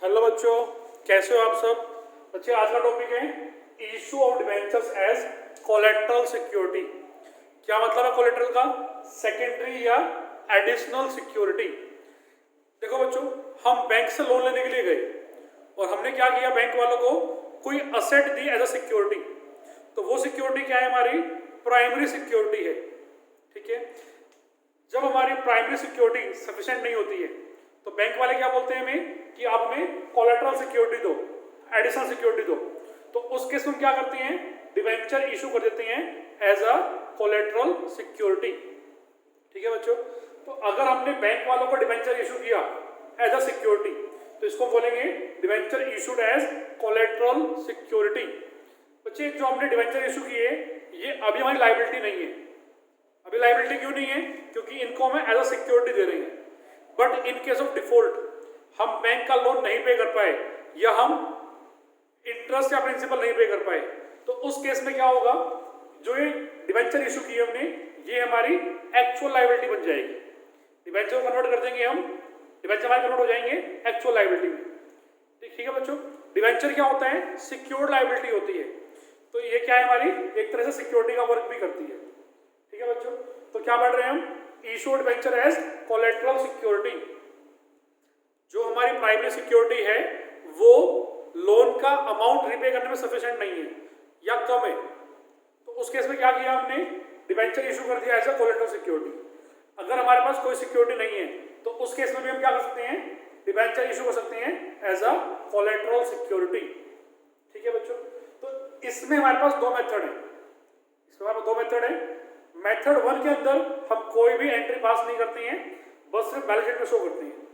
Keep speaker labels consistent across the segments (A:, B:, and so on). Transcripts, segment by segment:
A: Hello बच्चों, कैसे हो आप सब। बच्चे आज का टॉपिक है issue of debentures as collateral security. क्या मतलब है कोलेट्रल का? सेकेंडरी या एडिशनल सिक्योरिटी। देखो बच्चों, हम बैंक से लोन लेने के लिए गए और हमने क्या किया, बैंक वालों को कोई असेट दी एज अ सिक्योरिटी। तो वो सिक्योरिटी क्या है? हमारी प्राइमरी सिक्योरिटी है। ठीक है, जब हमारी प्राइमरी सिक्योरिटी सफिशिएंट नहीं होती है तो बैंक वाले क्या बोलते हैं हमें कि आप हमें कोलेटरल सिक्योरिटी दो, एडिशनल सिक्योरिटी दो। तो उस केस में क्या करते हैं, डिवेंचर इशू कर देते हैं एज अ कोलेटरल सिक्योरिटी। ठीक है बच्चों, तो अगर हमने बैंक वालों को डिवेंचर इशू किया एज अ सिक्योरिटी तो इसको बोलेंगे debenture issued as collateral security. बच्चे, जो हमने डिवेंचर इशू किए ये अभी हमारी लायबिलिटी नहीं है। अभी लायबिलिटी क्यों नहीं है? क्योंकि इनको हम एज अ सिक्योरिटी दे रहे हैं। But in case of default हम बैंक का लोन नहीं पे कर पाए या हम इंटरेस्ट या प्रिंसिपल नहीं पे कर पाए तो उस केस में क्या होगा, जो ये डिवेंचर इशू की हमने ये हमारी एक्चुअल लायबिलिटी बन जाएगी। डिवेंचर को कन्वर्ट कर देंगे हम, डिवेंचर हमारे कन्वर्ट हो जाएंगे एक्चुअल लायबिलिटी में। ठीक है बच्चों, डिवेंचर क्या होता है? सिक्योर्ड लायबिलिटी होती है। तो ये क्या है, हमारी एक तरह से सिक्योरिटी का वर्क भी करती है। ठीक है बच्चों, तो क्या पढ़ रहे हैं हम? Issue debenture as collateral security. जो हमारी प्राइमरी सिक्योरिटी है वो लोन का अमाउंट रिपे करने में सफिशिएंट नहीं है या कम है, तो उस केस में क्या किया हमने, डिवेंचर इशू कर दिया एज अ कोलेटरल सिक्योरिटी। अगर हमारे पास कोई सिक्योरिटी नहीं है तो उस केस में भी हम क्या कर सकते हैं, डिवेंचर इशू कर सकते हैं एज अ कोलेटरल सिक्योरिटी। ठीक है बच्चों, तो इसमें हमारे पास दो मेथड है। इसमें हमारे पास दो मेथड है। मेथड 1 के अंदर हम कोई भी एंट्री पास नहीं करते हैं, बस सिर्फ बैलेंस शीट में शो करते हैं।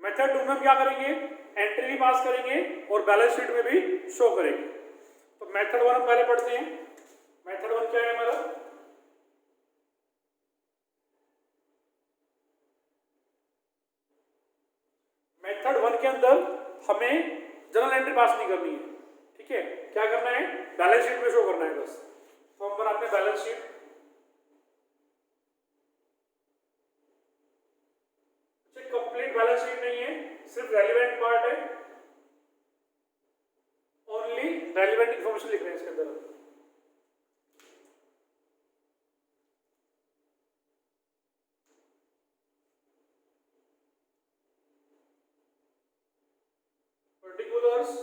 A: मेथड 2 में हम क्या करेंगे, एंट्री भी पास करेंगे और बैलेंस शीट में भी शो करेंगे। तो मेथड 1 हम पहले पढ़ते हैं। मेथड 1 क्या है हमारा? मेथड 1 के अंदर हमें जनरल एंट्री पास नहीं करनी है। ठीक है, क्या करना है, बैलेंस शीट में शो करना है बस। तो हम बनाते हैं balance sheet. Complete balance sheet नहीं है, सिर्फ रेलिवेंट पार्ट है, ओनली रेलिवेंट इंफॉर्मेशन लिख रहे हैं इसके अंदर। पर्टिकुलर्स,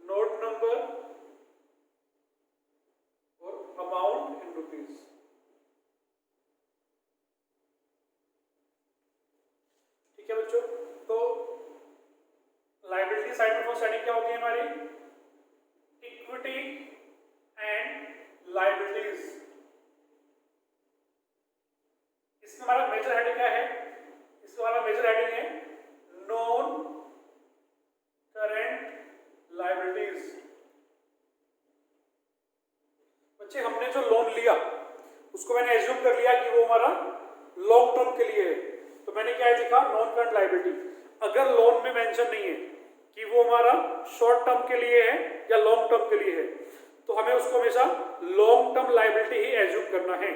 A: नोट नंबर और अमाउंट इन रुपीज। ठीक है बच्चों, तो लायबिलिटी साइड में फर्स्ट हेडिंग क्या होती है हमारी, इक्विटी एंड लायबिलिटीज। इसमें हमारा मेजर हेडिंग क्या है? इसमें हमारा मेजर हेडिंग है नॉन करंट लायबिलिटीज। बच्चे, हमने जो लोन लिया उसको मैंने एज्यूम कर लिया कि वो हमारा लॉन्ग टर्म के लिए है, तो मैंने क्या लिखा, नॉन करंट लायबिलिटी। अगर लोन में मेंशन नहीं है कि वो हमारा शॉर्ट टर्म के लिए है या लॉन्ग टर्म के लिए है तो हमें उसको हमेशा लॉन्ग टर्म लायबिलिटी ही एज्यूम करना है।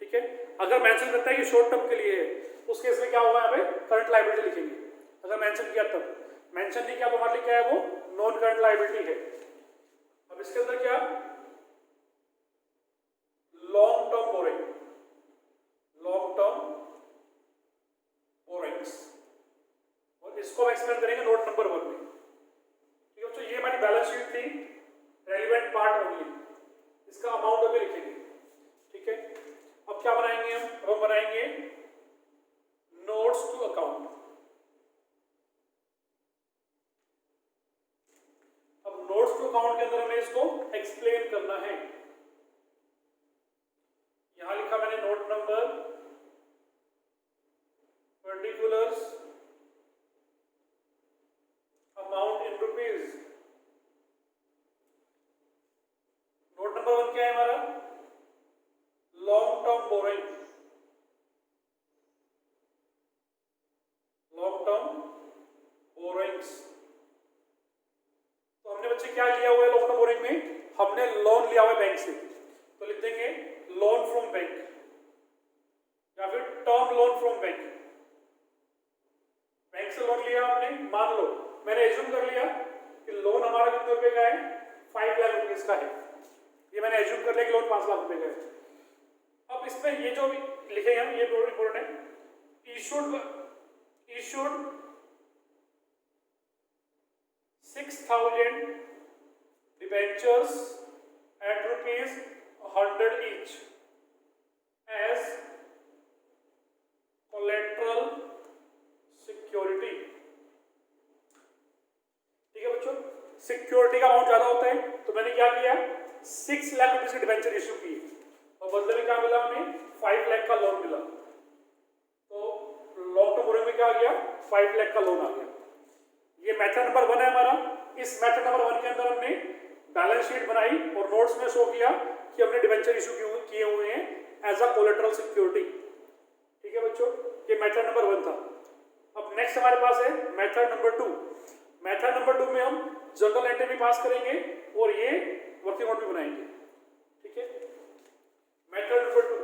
A: ठीक है, अगर मेंशन करता है कि शॉर्ट टर्म के लिए है उस केस में क्या होगा, यहाँ पे करंट लायबिलिटी लिखेंगे। अगर मेंशन किया तब, मेंशन नहीं किया तो हमारे लिए क्या है, वो नॉन करंट लायबिलिटी है। अब इसके अंदर क्या, long term borrowing, long term borrowings, और इसको हम एक्सप्लेन करेंगे नोट नंबर 1 में। ठीक है, तो ये हमारी बैलेंस शीट थी, रेलिवेंट पार्ट ओनली, इसका अमाउंट अभी लिखेंगे। ठीक है, अब क्या बनाएंगे हम बनाएंगे नोट्स टू अकाउंट। अब नोट्स टू अकाउंट के अंदर हमें इसको एक्सप्लेन करना है। यहां लिखा मैंने note number, particulars, amount in rupees. Note number 1 क्या है हमारा, long term borrowing, long term borrowings. तो हमने बच्चे क्या लिया हुआ है लॉन्ग टर्म बोरिंग में, हमने लोन लिया हुआ है बैंक से, तो लिख देंगे लोन फ्रॉम बैंक या फिर term loan from bank. Bank से लोन लिया हमने, मान लो मैंने एज्यूम कर लिया कि लोन हमारा कितने रुपए का है, 5 लाख रुपीज का है। ये मैंने एज्यूम कर लिया कि लोन 5 लाख रुपए का है। अब इसमें ये जो लिखे हैं ये बहुत इंपॉर्टेंट है, issued 6,000 debentures at ₹100 each as collateral security। ठीक है बच्चों, सिक्योरिटी का अमाउंट ज्यादा होता है तो मैंने क्या किया, 6 लाख रुपए के डिबेंचर इशू किए और बदले में क्या मिला हमें, 5 लाख का लोन मिला। तो लॉन्ग टर्म बोरोइंग में क्या आ गया, 5 लाख का लोन आ गया। ये मेथड नंबर 1 है हमारा। इस मेथड नंबर 1 के अंदर हमने बैलेंस शीट बनाई और नोट्स में शो किया कि हमने डिबेंचर इशू किए हुए हैं एज अ कोलेटरल सिक्योरिटी। ठीक है बच्चों, ये मेथड नंबर 1 था। अब नेक्स्ट हमारे पास है मेथड नंबर 2। मेथड नंबर 2 में हम जर्नल एंट्री भी पास करेंगे और ये वर्किंग नोट भी बनाएंगे। ठीक है, मेथड नंबर 2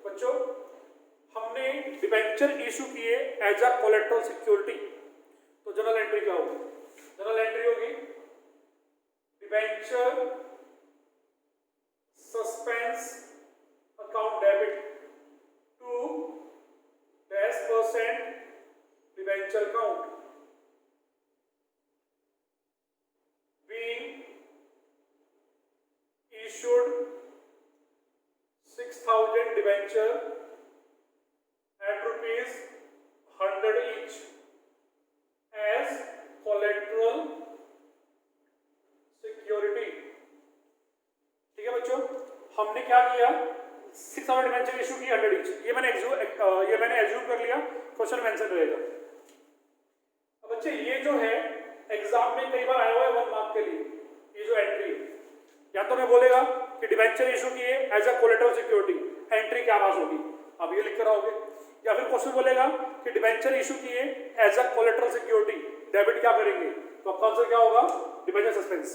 A: बच्चों, हमने डिबेंचर इशू किए एज अ कोलेटरल सिक्योरिटी। तो जर्नल एंट्री क्या होगी, जर्नल एंट्री होगी debenture suspense account debit to %, debenture account being issued 6,000 debenture at ₹100 each as collateral security। ठीक है बच्चों, हमने क्या किया, 6,000 डिबेंचर इशू की 100 each। ये मैंने एज्यूम कर लिया, क्वेश्चन मेंशन रहेगा। अब बच्चे ये जो है एग्जाम में कई बार आया हुआ है 1 मार्क के लिए, ये जो एंट्री है, या तो मैं बोलेगा कि डिबेंचर इशू किए as a collateral security, entry क्या पास होगी, आप ये लिख कर आओगे। या फिर क्वेश्चन बोलेगा कि डिबेंचर इशू किए as a collateral security, debit क्या करेंगे, तो आपका आंसर क्या होगा, डिबेंचर सस्पेंस।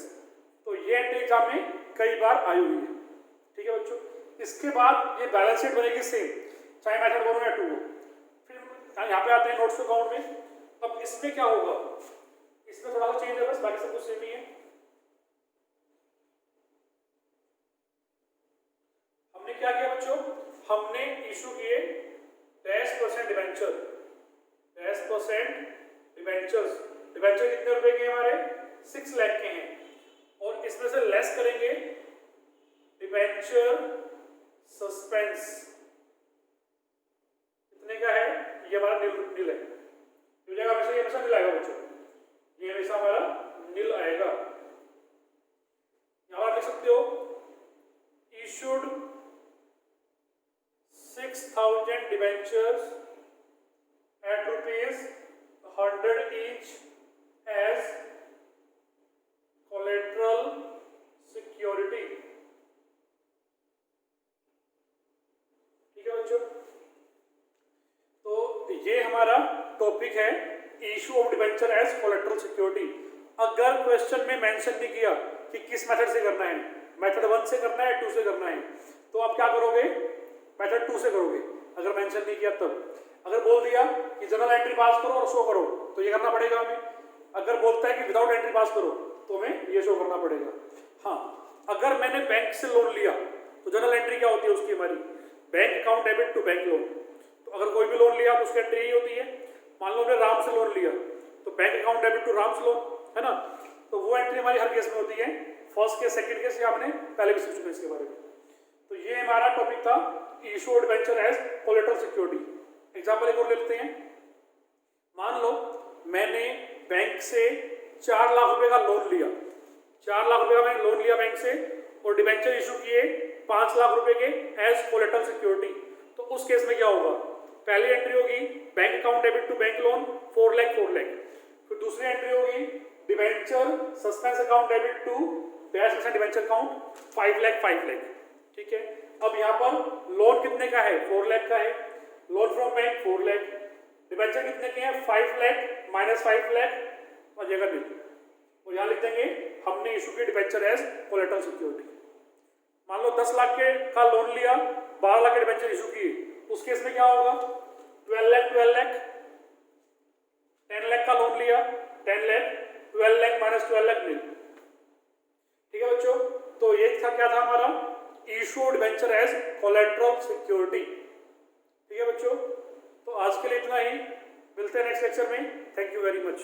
A: तो ये एंट्री एग्जाम में कई बार आई हुई है। ठीक है बच्चों, इसके बाद ये बैलेंस शीट बनेगी सेम, चाहे मेथड 1 हो या 2 हो। फिर यहाँ पे आते हैं नोट्स अकाउंट में। अब इसमें क्या होगा, इसमें थोड़ा सा चेंज है, बस बाकी सब कुछ सेम ही है। हमने क्या किया बच्चों, हमने इशू किए 10% डिबेंचर, 10% डिबेंचर्स। डिबेंचर कितने रुपए के हमारे, 6 लाख के हैं, और इसमें से लेस करेंगे डिबेंचर सस्पेंस, कितने का है, ये हमारा नील है, ये हमेशा नील आएगा बच्चों, ये हमेशा हमारा नील आएगा। यहां लिख सकते हो issued 6,000 debentures at ₹100 each as collateral security। ठीक है बच्चों, तो ये हमारा टॉपिक है issue of debenture as collateral security. अगर क्वेश्चन में मेंशन नहीं किया कि किस मेथड से करना है, मेथड 1 से करना है 2 से करना है, तो आप क्या करोगे, मेथड 2 से करोगे। अगर मेंशन नहीं किया तब, अगर बोल दिया कि जनरल एंट्री पास करो और शो करो तो ये करना पड़ेगा हमें। अगर बोलता है कि विदाउट एंट्री पास करो तो हमें ये शो करना पड़ेगा। हाँ, अगर मैंने बैंक से लोन लिया तो जनरल एंट्री क्या होती है उसकी, हमारी bank account debit to bank loan. तो अगर कोई भी लोन लिया तो उसकी एंट्री यही होती है। मान लो हमने राम से लोन लिया तो bank account debit to Ram's loan, है ना, तो वो एंट्री हमारी हर केस में होती है, फर्स्ट केस, सेकंड केस, या हमने पहले भी सीख चुके इसके बारे में। तो ये हमारा टॉपिक था issue of debenture as collateral security. Example एक और लेते हैं। मान लो मैंने बैंक से 4 लाख रुपए का लोन लिया, 4 लाख रुपए का मैंने लोन लिया बैंक से और डिबेंचर इशू किए 5 लाख रुपए के एज कोलेटरल सिक्योरिटी। तो उस केस में क्या होगा, पहली एंट्री होगी bank account debit to bank loan 4 lakh 4 lakh. फिर दूसरी एंट्री होगी debenture suspense account debit to 10% debenture account 5 lakh 5 lakh. ठीक है, अब यहाँ पर लोन कितने का है, 4 लाख का है, loan from bank 4 lakh, debenture कितने के हैं 5 लाख माइनस 5 लाख और जगह बिल, और यहाँ लिख देंगे हमने इशू की डिबेंचर एज कोलेटरल सिक्योरिटी। मान लो 10 लाख के का लोन लिया, 12 लाख के डिबेंचर इशू किए, उस केस में क्या होगा 12 लाख 10 लाख का लोन लिया, 10 लाख, 12 लाख माइनस 12 लाख मिल। ठीक है बच्चों, तो ये था क्या था हमारा issue debenture as collateral security. ठीक है बच्चों, तो आज के लिए इतना ही, मिलते हैं नेक्स्ट लेक्चर में। Thank you very much.